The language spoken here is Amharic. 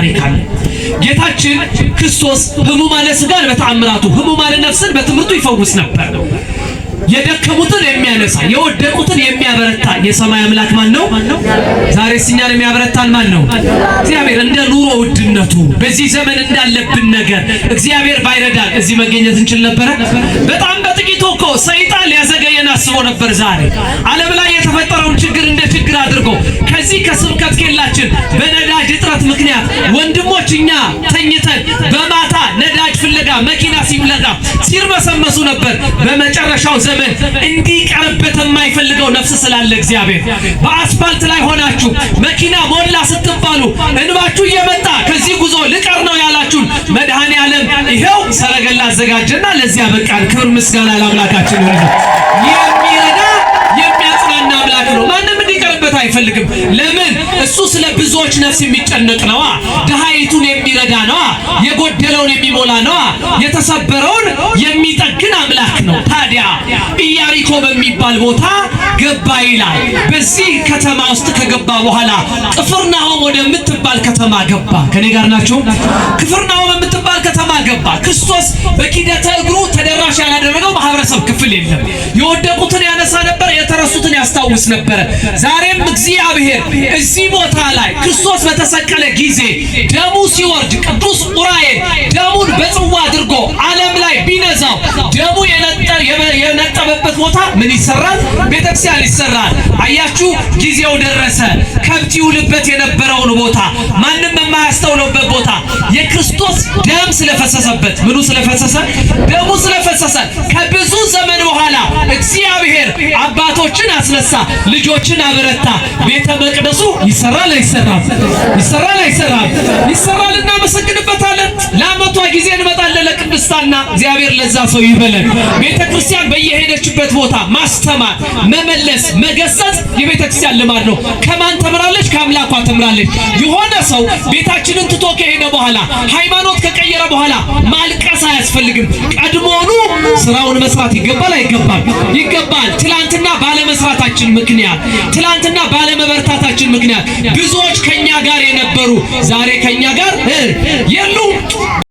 ታሪክ አለ። ጌታችን ክርስቶስ ሕሙማነ ሥጋን በተአምራቱ ሕሙማነ ነፍስን በትምህርቱ ይፈውስ ነበር። የደከሙትን የሚያነሳ የወደቁትን የሚያበረታ የሰማይ አምላክ ማን ነው? ዛሬስ እኛን የሚያበረታን ማን ነው? እግዚአብሔር። እንደ ኑሮ ውድነቱ በዚህ ዘመን እንዳለብን ነገር እግዚአብሔር ባይረዳን እዚህ መገኘት እንችል ነበር? በጣም በጥቂቱ እኮ ሰይጣን ሊያዘገየን አስቦ ነበር። ዛሬ ዓለም ላይ የተፈጠረውን ችግር እንደ ችግር አድርጎ ከዚህ ከስብከት ኬላችን በነዳጅ እጥረት ምክንያት ወንድሞች እኛ ተኝተን በማታ ነዳጅ ፍለጋ መኪና ሲፍለጋ ሲርመሰመሱ ነበር። በመጨረሻው ዘመን እንዲቀርበት የማይፈልገው ነፍስ ስላለ እግዚአብሔር በአስፋልት ላይ ሆናችሁ መኪና ሞላ ስትባሉ እንባችሁ እየመጣ ከዚህ ጉዞ ልቀር ነው ያላችሁን መድኃኔ ዓለም ይሄው ሰረገላ አዘጋጀና ለዚያ በቃን። ክብር ምስጋና ለአምላካችን ይሁን። የሚረዳ የሚያጽናና አምላክ ነው። ማንም እንዲቀርበት አይፈልግም። ለምን? እሱ ስለ ብዙዎች ነፍስ የሚጨነቅ ነዋ። ድሃይቱን የሚረዳ ነዋ። የጎደለውን የሚሞላ ነዋ። የተሰበረውን የሚጠግን አምላክ ነው። ታዲያ ኢያሪኮ በሚባል ቦታ ገባ ይላል። በዚህ ከተማ ውስጥ ከገባ በኋላ ቅፍርናሆም ወደምትባል ከተማ ገባ። ከኔ ጋር ናቸው? ቅፍርናሆም የምትባል ከተማ ገባ። ክርስቶስ በኪደተ እግሩ ተደራሽ ያላደረገው ማህበረሰብ ክፍል የለም። የወደቁትን ያነሳ ነበር፣ የተረሱትን ያስታውስ ነበር። ዛሬም እግዚአብሔር እዚህ ቦታ ላይ ክርስቶስ በተሰቀለ ጊዜ ደሙ ሲወርድ ቅዱስ ዑራኤል ደሙን በጽዋ አድርጎ ዓለም ላይ ቢነዛው ደሙ የነጠበበት ቦታ ምን ይሰራል? ቤተክርስቲያን ይሰራል። አያችሁ፣ ጊዜው ደረሰ። ከብት ይውልበት የነበረውን ቦታ ማንም የማያስተውለውበት ቦታ የክርስቶስ ደም ስለፈሰሰበት ምኑ ስለፈሰሰ? ደሙ ስለፈሰሰ ከብዙ ዘመን በኋላ እግዚአብሔር አባቶችን አስነሳ፣ ልጆችን አበረታ። ቤተ መቅደሱ ይሰራል አይሰራም? ይሰራል አይሰራም? ይሰራል። እናመሰግንበታለን። ለዓመቷ ጊዜ እንመጣለን ለቅድስታና እግዚአብሔር ለዛ ሰው ይበለን። ቤተ ክርስቲያን በየሄደችበት ቦታ ማስተማር፣ መመለስ፣ መገሰጽ የቤተ ክርስቲያን ልማድ ነው። ከማን ተምራለች? ከአምላኳ ተምራለች። የሆነ ሰው ቤታችንን ትቶ ከሄደ በኋላ ሃይማኖት ከቀየረ በኋላ ማልቀስ አያስፈልግም። ቀድሞውኑ ስራውን መስራት ይገባል አይገባም? ይገባል። ትላንትና ባለመስራታችን ምክንያት፣ ትላንትና ባለመበርታታችን ምክንያት ብዙዎች ከኛ ጋር የነበሩ ዛሬ ከኛ ጋር የሉም።